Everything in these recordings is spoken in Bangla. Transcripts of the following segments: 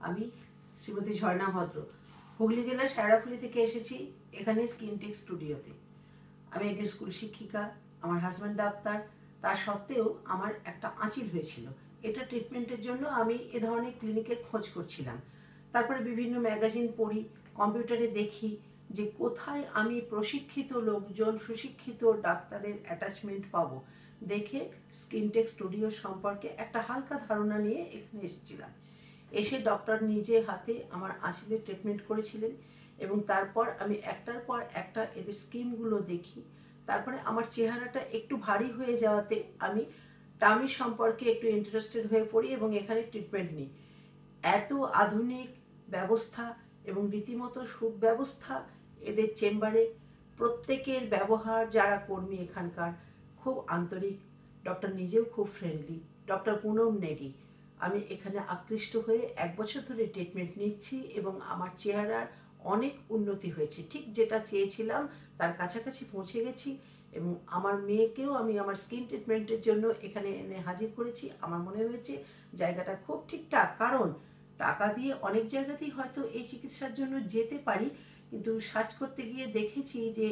আমি শ্রীমতী ঝর্ণা ভদ্র হুগলি জেলার শেওড়াফুলি থেকে এসেছি এখানে স্কিনটেক স্টুডিওতে। আমি একজন স্কুল শিক্ষিকা, আমার হাজব্যান্ড ডাক্তার। তা সত্ত্বেও আমার একটা আঁচিল হয়েছিল। এটা ট্রিটমেন্টের জন্য আমি এ ধরনের ক্লিনিকের খোঁজ করছিলাম। তারপরে বিভিন্ন ম্যাগাজিন পড়ি, কম্পিউটারে দেখি যে কোথায় আমি প্রশিক্ষিত লোকজন, সুশিক্ষিত ডাক্তারের অ্যাটাচমেন্ট পাবো। দেখে স্কিনটেক স্টুডিও সম্পর্কে একটা হালকা ধারণা নিয়ে এখানে এসেছিলাম। এসে ডক্টর নিজে হাতে আমার আঁচিলের ট্রিটমেন্ট করেছিলেন এবং তারপর আমি একটার পর একটা এদের স্কিমগুলো দেখি। তারপরে আমার চেহারাটা একটু ভারী হয়ে যাওয়াতে আমি টামি সম্পর্কে একটু ইন্টারেস্টেড হয়ে পড়ি এবং এখানে ট্রিটমেন্ট নিই। এত আধুনিক ব্যবস্থা এবং রীতিমতো সুব্যবস্থা এদের চেম্বারে। প্রত্যেকের ব্যবহার, যারা কর্মী এখানকার খুব আন্তরিক। ডক্টর নিজেও খুব ফ্রেন্ডলি, ডক্টর পুনম নেগি। আমি এখানে আকৃষ্ট হয়ে 1 বছর ধরে ট্রিটমেন্ট নিচ্ছি এবং আমার চেহারার অনেক উন্নতি হয়েছে। ঠিক যেটা চেয়েছিলাম তার কাছাকাছি পৌঁছে গেছি এবং আমার মেয়েকেও আমি আমার স্কিন ট্রিটমেন্টের জন্য এখানে এনে হাজির করেছি। আমার মনে হয়েছে জায়গাটা খুব ঠিকঠাক, কারণ টাকা দিয়ে অনেক জায়গাতেই হয়তো এই চিকিৎসার জন্য যেতে পারি, কিন্তু সার্চ করতে গিয়ে দেখেছি যে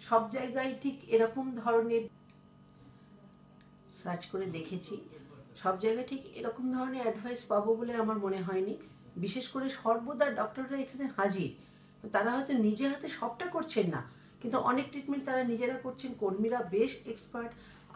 সব জায়গায় ঠিক এরকম ধরনের সার্চ করে দেখেছি সব জায়গায় ঠিক এরকম ধরনের অ্যাডভাইস পাবো বলে আমার মনে হয়নি। বিশেষ করে সর্বদা ডক্টররা এখানে হাজির। তারা হয়তো নিজে হাতে সবটা করছেন না, কিন্তু অনেক ট্রিটমেন্ট তারা নিজেরা করছেন। কর্মীরা বেশ এক্সপার্ট,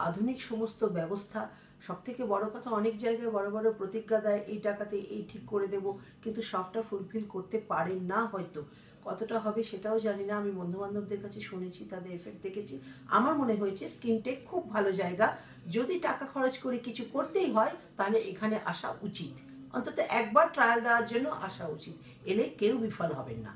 আধুনিক সমস্ত ব্যবস্থা। সবথেকে বড় কথা, অনেক জায়গায় বড় বড় প্রতিজ্ঞা দেয় এই টাকাতে এই ঠিক করে দেব, কিন্তু সবটা ফুলফিল করতে পারেন না। হয়তো কতটা হবে সেটাও জানি না। আমি বন্ধুবান্ধবদের কাছে শুনেছি, তাদের এফেক্ট দেখেছি। আমার মনে হয়েছে স্কিনটেক খুব ভালো জায়গা। যদি টাকা খরচ করে কিছু করতেই হয় তাহলে এখানে আসা উচিত, অন্তত একবার ট্রায়াল দেওয়ার জন্য আসা উচিত। এলে কেউ বিফল হবেন না।